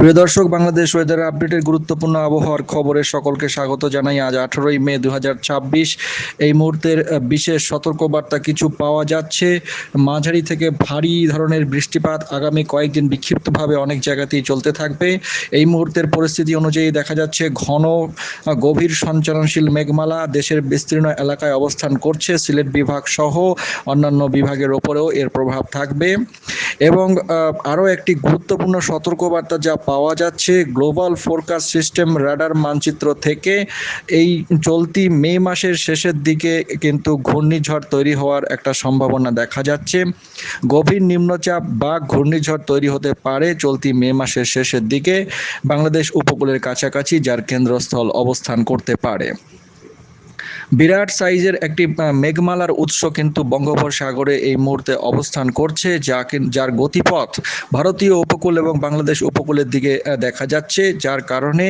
প্রিয় দর্শক, বাংলাদেশ ওয়েদার আপডেটের গুরুত্বপূর্ণ আবহাওয়ার খবরে সকলকে স্বাগত জানাই। আজ 18ই মে 2026। এই মুহূর্তের বিশেষ সতর্কবার্তা কিছু পাওয়া যাচ্ছে। মাঝারি থেকে ভারী ধরনের বৃষ্টিপাত আগামী কয়েকদিন বিক্ষিপ্তভাবে অনেক জায়গাতেই চলতে থাকবে। এই মুহূর্তের পরিস্থিতি অনুযায়ী দেখা যাচ্ছে ঘন গভীর সঞ্চারণশীল মেঘমালা দেশের বিস্তীর্ণ এলাকায় অবস্থান করছে। সিলেট বিভাগ সহ অন্যান্য বিভাগের ওপরেও এর প্রভাব থাকবে। এবং আরও একটি গুরুত্বপূর্ণ সতর্কবার্তা যা পাওয়া যাচ্ছে গ্লোবাল ফোরকাস্ট সিস্টেম রাডার মানচিত্র থেকে, এই চলতি মে মাসের শেষের দিকে কিন্তু ঘূর্ণিঝড় তৈরি হওয়ার একটা সম্ভাবনা দেখা যাচ্ছে। গভীর নিম্নচাপ বা ঘূর্ণিঝড় তৈরি হতে পারে চলতি মে মাসের শেষের দিকে বাংলাদেশ উপকূলের কাছাকাছি, যার কেন্দ্রস্থল অবস্থান করতে পারে। বিরাট সাইজের একটি মেঘমালার উৎস কিন্তু বঙ্গোপসাগরে এই মুহূর্তে অবস্থান করছে, যার গতিপথ ভারতীয় উপকূল এবং বাংলাদেশ উপকূলের দিকে দেখা যাচ্ছে, যার কারণে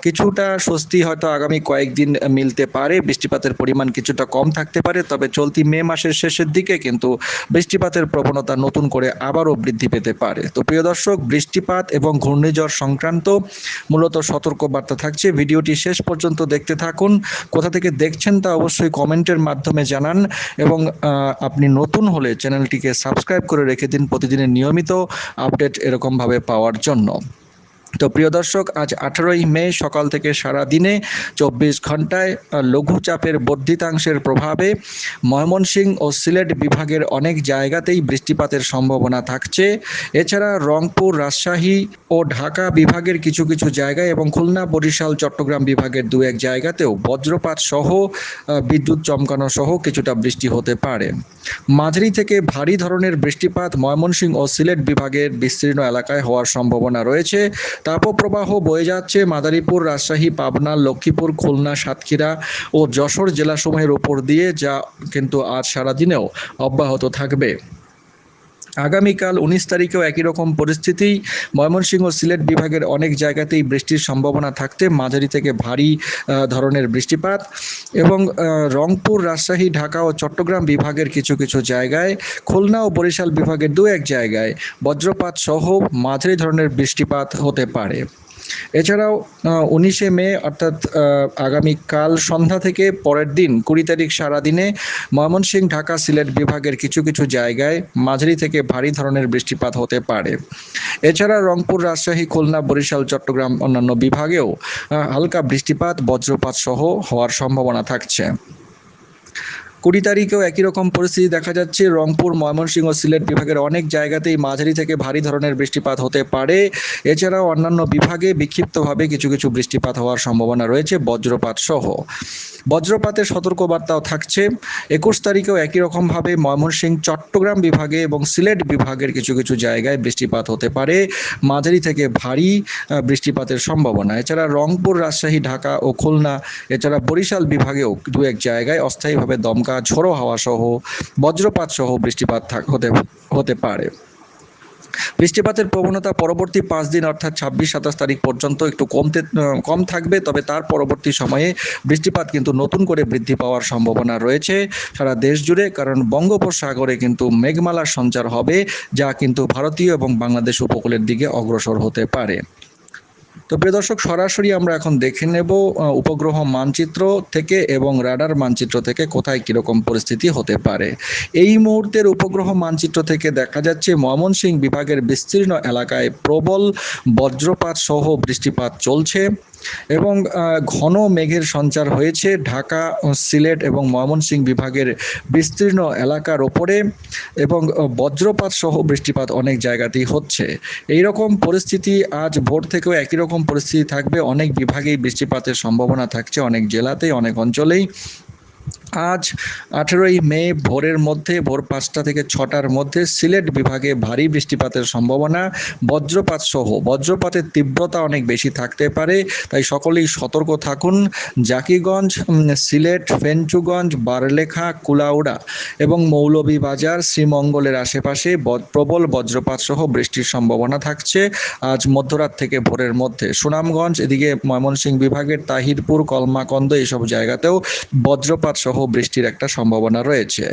কিছুটা স্বস্তি হয়তো আগামী কয়েকদিন মিলতে পারে। বৃষ্টিপাতের পরিমাণ কিছুটা কম থাকতে পারে, তবে চলতি মে মাসের শেষের দিকে কিন্তু বৃষ্টিপাতের প্রবণতা নতুন করে আবারও বৃদ্ধি পেতে পারে। তো প্রিয় দর্শক, বৃষ্টিপাত এবং ঘূর্ণিঝড় সংক্রান্ত মূলত সতর্কবার্তা থাকছে। ভিডিওটি শেষ পর্যন্ত দেখতে থাকুন। কোথা থেকে দেখছেন তা অবশ্যই কমেন্টের মাধ্যমে জানান, এবং আপনি নতুন হলে চ্যানেলটিকে সাবস্ক্রাইব করে রেখে দিন প্রতিদিনের নিয়মিত আপডেট এরকমভাবে পাওয়ার জন্য। তো প্রিয় দর্শক, আজ 18ই মে সকাল থেকে সারা দিনে 24 ঘন্টায় লঘুচাপের বর্ধিতাংশের প্রভাবে ময়মনসিংহ ও সিলেট বিভাগের অনেক জায়গাতেই বৃষ্টিপাতের সম্ভাবনা থাকছে। এছাড়া রংপুর, রাজশাহী ও ঢাকা বিভাগের কিছু কিছু জায়গায় এবং খুলনা, বরিশাল, চট্টগ্রাম বিভাগের দু এক জায়গাতেও বজ্রপাত সহ বিদ্যুৎ চমকানো সহ কিছুটা বৃষ্টি হতে পারে। মাঝারি থেকে ভারী ধরনের বৃষ্টিপাত ময়মনসিংহ ও সিলেট বিভাগের বিস্তীর্ণ এলাকায় হওয়ার সম্ভাবনা রয়েছে। তাপপ্রবাহ বয়ে যাচ্ছে মাদারীপুর, রাজশাহী, পাবনা, লক্ষ্মীপুর, খুলনা, সাতক্ষীরা ও যশোর জেলাসমূহের উপর দিয়ে, যা কিন্তু আজ সারাদিনেও অব্যাহত থাকবে। আগামীকাল 19 তারিখেও একই রকম পরিস্থিতি। ময়মনসিংহ ও সিলেট বিভাগের অনেক জায়গাতেই বৃষ্টির সম্ভাবনা থাকতে মাঝারি থেকে ভারী ধরনের বৃষ্টিপাত, এবং রংপুর, রাজশাহী, ঢাকা ও চট্টগ্রাম বিভাগের কিছু কিছু জায়গায়, খুলনা ও বরিশাল বিভাগের দু এক জায়গায় বজ্রপাত সহ মাঝারি ধরনের বৃষ্টিপাত হতে পারে। এছাড়াও 19শে মে অর্থাৎ আগামীকাল সন্ধ্যা থেকে পরের দিন 20 তারিখ সারাদিনে ময়মনসিংহ, ঢাকা, সিলেট বিভাগের কিছু কিছু জায়গায় মাঝারি থেকে ভারী ধরনের বৃষ্টিপাত হতে পারে। এছাড়া রংপুর, রাজশাহী, খুলনা, বরিশাল, চট্টগ্রাম অন্যান্য বিভাগেও হালকা বৃষ্টিপাত, বজ্রপাত সহ হওয়ার সম্ভাবনা থাকছে। 20 তারিখেও একই রকম পরিস্থিতি দেখা যাচ্ছে। রংপুর, ময়মনসিংহ, সিলেট বিভাগের অনেক জায়গাতেই মাঝারি থেকে ভারী ধরনের বৃষ্টিপাত হতে পারে। এছাড়াও অন্যান্য বিভাগে বিক্ষিপ্তভাবে কিছু কিছু বৃষ্টিপাত হওয়ার সম্ভাবনা রয়েছে, বজ্রপাত সহ। বজ্রপাতের সতর্কবার্তাও থাকছে। 21 তারিখেও একই রকমভাবে ময়মনসিংহ, চট্টগ্রাম বিভাগে এবং সিলেট বিভাগের কিছু কিছু জায়গায় বৃষ্টিপাত হতে পারে, মাঝারি থেকে ভারী বৃষ্টিপাতের সম্ভাবনা। এছাড়া রংপুর, রাজশাহী, ঢাকা ও খুলনা, এছাড়া বরিশাল বিভাগেও দু এক জায়গায় অস্থায়ীভাবে দমকা ঝোড়ো হাওয়া সহ বজ্রপাত সহ বৃষ্টিপাত হতে পারে। বৃষ্টিপাতের প্রবণতা পরবর্তী 5 দিন অর্থাৎ 26-27 তারিখ পর্যন্ত একটু কম থাকবে, তবে তার পরবর্তী সময়ে বৃষ্টিপাত কিন্তু নতুন করে বৃদ্ধি পাওয়ার সম্ভাবনা রয়েছে সারা দেশ জুড়ে, কারণ বঙ্গোপসাগরে কিন্তু মেঘমালার সঞ্চার হবে, যা কিন্তু ভারতীয় এবং বাংলাদেশ উপকূলের দিকে অগ্রসর হতে পারে। তো প্রিয় দর্শক, সরাসরি আমরা এখন দেখে নেব উপগ্রহ মানচিত্র থেকে এবং রাডার মানচিত্র থেকে কোথায় কীরকম পরিস্থিতি হতে পারে। এই মুহূর্তের উপগ্রহ মানচিত্র থেকে দেখা যাচ্ছে ময়মনসিংহ বিভাগের বিস্তীর্ণ এলাকায় প্রবল বজ্রপাত সহ বৃষ্টিপাত চলছে, এবং ঘন মেঘের সঞ্চার হয়েছে ঢাকা, সিলেট এবং ময়মনসিংহ বিভাগের বিস্তীর্ণ এলাকার ওপরে, এবং বজ্রপাত সহ বৃষ্টিপাত অনেক জায়গাতেই হচ্ছে। এই রকম পরিস্থিতি আজ ভোর থেকেও একই রকম পরিস্থিতি থাকবে। অনেক বিভাগেই বৃষ্টিপাতের সম্ভাবনা থাকছে, অনেক জেলাতেই, অনেক অঞ্চলেই। আজ 18ই মে ভোরের মধ্যে, ভোর 5টা থেকে 6টার মধ্যে সিলেট বিভাগে ভারী বৃষ্টিপাতের সম্ভাবনা, বজ্রপাত সহ। বজ্রপাতের তীব্রতা অনেক বেশি থাকতে পারে, তাই সকলেই সতর্ক থাকুন। জাকিগঞ্জ, সিলেট, ফেঞ্চুগঞ্জ, বারলেখা, কুলাউড়া এবং মৌলভীবাজার, শ্রীমঙ্গলের আশেপাশে প্রবল বজ্রপাত সহ বৃষ্টির সম্ভাবনা থাকছে আজ মধ্যরাত থেকে ভোরের মধ্যে। সুনামগঞ্জ, এদিকে ময়মনসিংহ বিভাগের তাহিরপুর, কলমাকন্দ এইসব জায়গাতেও বজ্রপাত সহ বৃষ্টির একটা সম্ভাবনা রয়েছে।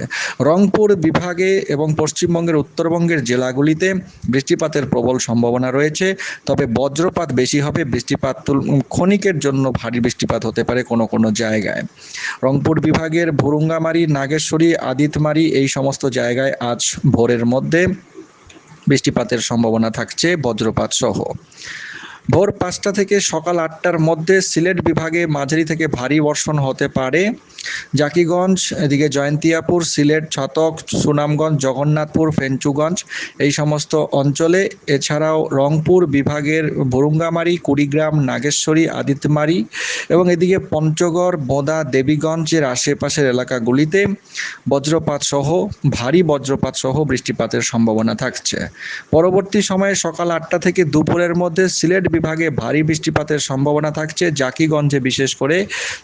রংপুর বিভাগে এবং পশ্চিমবঙ্গের উত্তরবঙ্গের জেলাগুলিতে বৃষ্টিপাতের প্রবল সম্ভাবনা রয়েছে, তবে বজ্রপাত বেশি হবে। বৃষ্টিপাত ক্ষণিকের জন্য ভারী বৃষ্টিপাত হতে পারে কোনো কোনো জায়গায়। রংপুর বিভাগের ভুরুঙ্গামারি, নাগেশ্বরী, আদিতমারি এই সমস্ত জায়গায় আজ ভোরের মধ্যে বৃষ্টিপাতের সম্ভাবনা থাকছে বজ্রপাত সহ। ভোর 5টা থেকে সকাল 8টার মধ্যে সিলেট বিভাগে মাঝারি থেকে ভারী বর্ষণ হতে পারে। জাকিগঞ্জ, এদিকে জয়ন্তিয়াপুর, সিলেট, ছাতক, সুনামগঞ্জ, জগন্নাথপুর, ফেঞ্চুগঞ্জ এই সমস্ত অঞ্চলে, এছাড়াও রংপুর বিভাগের ভুরুঙ্গামারি, কুড়িগ্রাম, নাগেশ্বরী, আদিতমারি এবং এদিকে পঞ্চগড়, বোদা, দেবীগঞ্জের আশেপাশের এলাকাগুলিতে বজ্রপাত সহ ভারী বজ্রপাত সহ বৃষ্টিপাতের সম্ভাবনা থাকছে। পরবর্তী সময়ে সকাল 8টা থেকে দুপুরের মধ্যে সিলেট বিভাগে ভারী বৃষ্টিপাতের সম্ভাবনা থাকছে। জাকিগঞ্জে, বিশেষ করে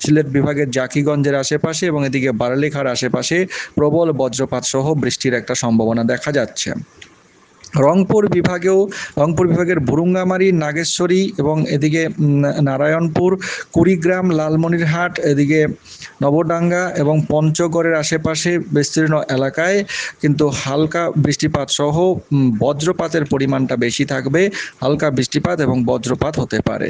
সিলেট বিভাগের জাকিগঞ্জের আশেপাশে এবং এদিকে বারালেখার আশেপাশে প্রবল বজ্রপাত সহ বৃষ্টির একটা সম্ভাবনা দেখা যাচ্ছে। রংপুর বিভাগের ভুরুঙ্গামারি, নাগেশ্বরী এবং এদিকে নারায়ণপুর, কুড়িগ্রাম, লালমনিরহাট, এদিকে নবডাঙ্গা এবং পঞ্চগড়ের আশেপাশে বিস্তীর্ণ এলাকায় কিন্তু হালকা বৃষ্টিপাত সহ বজ্রপাতের পরিমাণটা বেশি থাকবে। হালকা বৃষ্টিপাত এবং বজ্রপাত হতে পারে।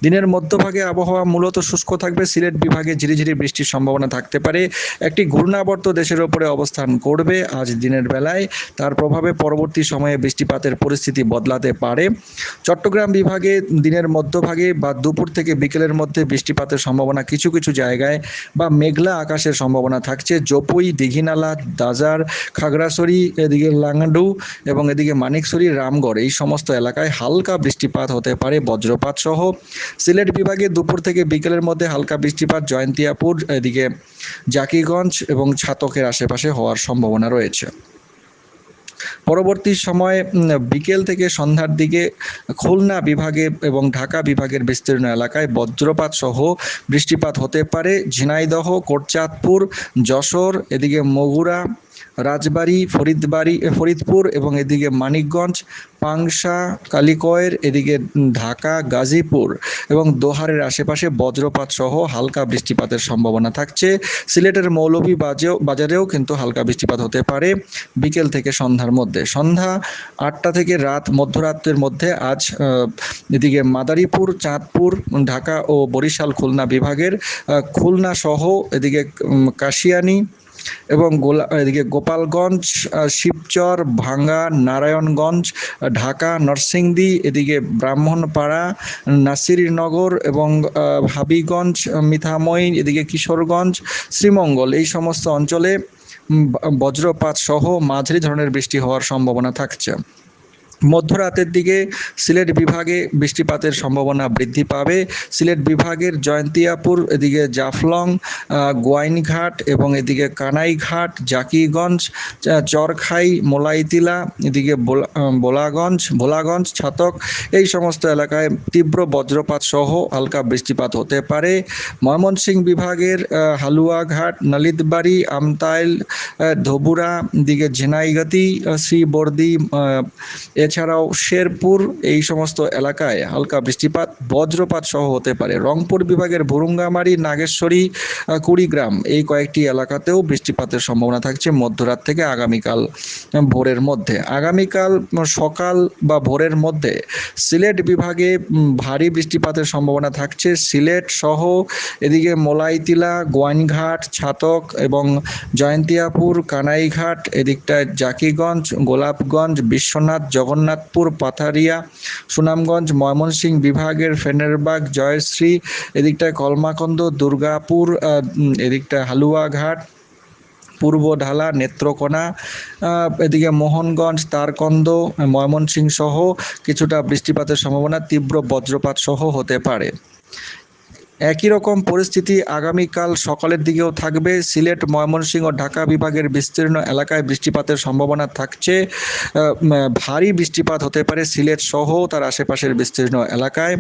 দিনের মধ্যভাগে আবহাওয়া মূলত শুষ্ক থাকবে। সিলেট বিভাগে ঝিরিঝিরি বৃষ্টির সম্ভাবনা থাকতে পারে। একটি ঘূর্ণাবর্ত দেশের ওপরে অবস্থান করবে আজ দিনের বেলায়। তার প্রভাবে পরবর্তী সময়ে বৃষ্টিপাতের পরিস্থিতি বদলাতে পারে। চট্টগ্রাম বিভাগে দিনের মধ্যভাগে বা দুপুর থেকে বিকেলের মধ্যে বৃষ্টিপাতের সম্ভাবনা কিছু কিছু জায়গায় বা মেঘলা আকাশের সম্ভাবনা থাকছে। জপুই, দীঘিনালা, দাজার, খাগড়াছড়ি, এদিকে লাঙ্গাডু এবং এদিকে মানিকছড়ি, রামগড় এই সমস্ত এলাকায় হালকা বৃষ্টিপাত হতে পারে বজ্রপাত সহ। সিলেট বিভাগে দুপুর থেকে বিকেলের মধ্যে হালকা বৃষ্টিপাত জয়ন্তিয়াপুর, এদিকে জাকিগঞ্জ এবং ছাতকের আশেপাশে হওয়ার সম্ভাবনা রয়েছে। পরবর্তী সময়ে বিকেল থেকে সন্ধ্যার দিকে খুলনা বিভাগে এবং ঢাকা বিভাগের বিস্তীর্ণ এলাকায় বজ্রপাত সহ বৃষ্টিপাত হতে পারে। ঝিনাইদহ, কোটচাঁদপুর, যশোর, এদিকে বগুড়া, রাজবাড়ী, ফরিদপুর এবং এদিকে মানিকগঞ্জ, পাংশা, কালিকয়ের, এদিকে ঢাকা, গাজীপুর এবং দোহারের আশেপাশে বজ্রপাত সহ হালকা বৃষ্টিপাতের সম্ভাবনা থাকছে। সিলেটের মৌলভীবাজারেও কিন্তু হালকা বৃষ্টিপাত হতে পারে বিকেল থেকে সন্ধ্যার মধ্যে। সন্ধ্যা 8টা থেকে মধ্যরাতের মধ্যে আজ এদিকে মাদারীপুর, চাঁদপুর, ঢাকা ও বরিশাল, খুলনা বিভাগের খুলনা সহ এদিকে কাশিয়ানী এবং এদিকে গোপালগঞ্জ, শিবচর, ভাঙ্গা, নারায়ণগঞ্জ, ঢাকা, নরসিংদী, এদিকে ব্রাহ্মণপাড়া, নাসিরনগর এবং হাবিগঞ্জ, মিঠামই, এদিকে কিশোরগঞ্জ, শ্রীমঙ্গল এই সমস্ত অঞ্চলে বজ্রপাত সহ মাঝারি ধরনের বৃষ্টি হওয়ার সম্ভাবনা থাকছে। মধ্যরাতের দিকে সিলেট বিভাগে বৃষ্টিপাতের সম্ভাবনা বৃদ্ধি পাবে। সিলেট বিভাগের জয়ন্তিয়াপুর, এদিকে জাফলং, গোয়াইনঘাট এবং এদিকে কানাইঘাট, জাকিগঞ্জ, চরখাই, মোলাইতিলা, এদিকে ভোলাগঞ্জ, ছাতক এই সমস্ত এলাকায় তীব্র বজ্রপাত সহ হালকা বৃষ্টিপাত হতে পারে। ময়মনসিংহ বিভাগের হালুয়াঘাট, নালিতবাড়ি, আমতাইল, ধবুরা, এদিকে ঝিনাইগাতি, শ্রীবর্দী, এছাড়াও শেরপুর এই সমস্ত এলাকায় হালকা বৃষ্টিপাত বজ্রপাত সহ হতে পারে। রংপুর বিভাগের ভুরুঙ্গামারি, নাগেশ্বরী, কুড়িগ্রাম এই কয়েকটি এলাকাতেও বৃষ্টিপাতের সম্ভাবনা থাকছে মধ্যরাত থেকে আগামীকাল ভোরের মধ্যে। আগামীকাল সকাল বা ভোরের মধ্যে সিলেট বিভাগে ভারী বৃষ্টিপাতের সম্ভাবনা থাকছে। সিলেট সহ এদিকে মোলাইতিলা, গোয়াইনঘাট, ছাতক এবং জয়ন্তিয়াপুর, কানাইঘাট, এদিকটায় জাকিগঞ্জ, গোলাপগঞ্জ, বিশ্বনাথ, জগন্নাথপুর, পাথারিয়া, সুনামগঞ্জ, ময়মনসিংহ বিভাগের ফেনেরবাগ, জয়শ্রী, এদিকটায় কলমাকন্দ, দুর্গাপুর, এদিকটায় হালুয়াঘাট, পূর্ব ঢালা, নেত্রকোনা, এদিকে মোহনগঞ্জ, তারকন্দ, ময়মনসিংহ সহ কিছুটা বৃষ্টিপাতের সম্ভাবনা তীব্র বজ্রপাত সহ হতে পারে। একই রকম পরিস্থিতি আগামীকাল সকালের দিকেও থাকবে। সিলেট, ময়মনসিংহ ও ঢাকা বিভাগের বিস্তীর্ণ এলাকায় বৃষ্টিপাতের সম্ভাবনা থাকছে। ভারী বৃষ্টিপাত হতে পারে সিলেট সহ তার আশেপাশের বিস্তীর্ণ এলাকায়।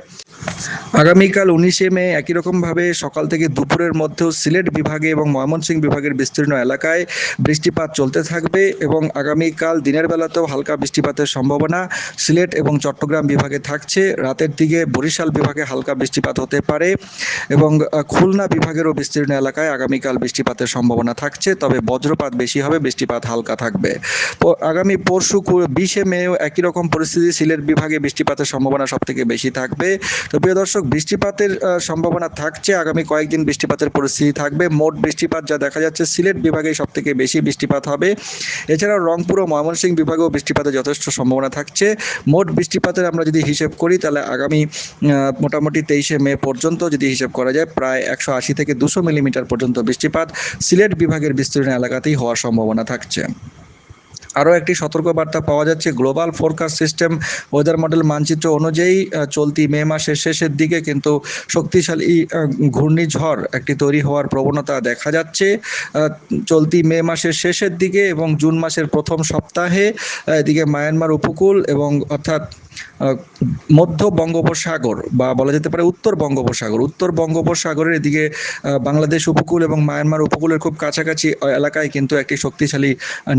আগামীকাল 19শে মে একই রকমভাবে সকাল থেকে দুপুরের মধ্যেও সিলেট বিভাগে এবং ময়মনসিংহ বিভাগের বিস্তীর্ণ এলাকায় বৃষ্টিপাত চলতে থাকবে এবং আগামীকাল দিনের বেলাতেও হালকা বৃষ্টিপাতের সম্ভাবনা সিলেট এবং চট্টগ্রাম বিভাগে থাকছে। রাতের দিকে বরিশাল বিভাগে হালকা বৃষ্টিপাত হতে পারে এবং খুলনা বিভাগেরও বিস্তীর্ণ এলাকায় আগামীকাল বৃষ্টিপাতের সম্ভাবনা থাকছে, তবে বজ্রপাত বেশি হবে, বৃষ্টিপাত হালকা থাকবে। আগামী পরশু 20শে মেও একই রকম পরিস্থিতি, সিলেট বিভাগে বৃষ্টিপাতের সম্ভাবনা সবথেকে বেশি থাকবে। তো প্রিয় দর্শক, বৃষ্টিপাতের সম্ভাবনা থাকছে, আগামী কয়েকদিন বৃষ্টিপাতের পরিস্থিতি থাকবে। মোট বৃষ্টিপাত যা দেখা যাচ্ছে সিলেট বিভাগে সবথেকে বেশি বৃষ্টিপাত হবে। এছাড়াও রংপুর ও ময়মনসিংহ বিভাগেও বৃষ্টিপাতের যথেষ্ট সম্ভাবনা থাকছে। মোট বৃষ্টিপাতের আমরা যদি হিসেব করি তাহলে আগামী মোটামুটি 23শে মে পর্যন্ত যদি হিসেব করা যায় প্রায় 180 থেকে 200 মিলিমিটার পর্যন্ত বৃষ্টিপাত সিলেট বিভাগের বিস্তীর্ণ এলাকাতেই হওয়ার সম্ভাবনা থাকছে। আরও একটি সতর্কবার্তা পাওয়া যাচ্ছে global forecast system weather model মানচিত্র অনুযায়ী চলতি মে মাসের শেষের দিকে কিন্তু শক্তিশালী ঘূর্ণিঝড় একটি তৈরি হওয়ার প্রবণতা দেখা যাচ্ছে চলতি মে মাসের শেষের দিকে এবং জুন মাসের প্রথম সপ্তাহে। এদিকে মায়ানমার উপকূল এবং অর্থাৎ মধ্য বঙ্গোপসাগর বা বলা যেতে পারে উত্তর বঙ্গোপসাগরের এদিকে বাংলাদেশ উপকূল এবং মায়ানমার উপকূলের খুব কাছাকাছি এলাকায় কিন্তু একটি শক্তিশালী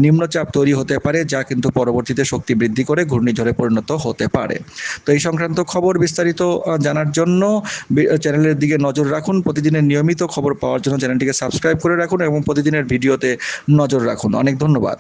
নিম্নচাপ তৈরি হতে পারে, যা কিন্তু পরবর্তীতে শক্তি বৃদ্ধি করে ঘূর্ণিঝড়ে পরিণত হতে পারে। তো এই সংক্রান্ত খবর বিস্তারিত জানার জন্য চ্যানেলের দিকে নজর রাখুন। প্রতিদিনের নিয়মিত খবর পাওয়ার জন্য চ্যানেলটিকে সাবস্ক্রাইব করে রাখুন এবং প্রতিদিনের ভিডিওতে নজর রাখুন। অনেক ধন্যবাদ।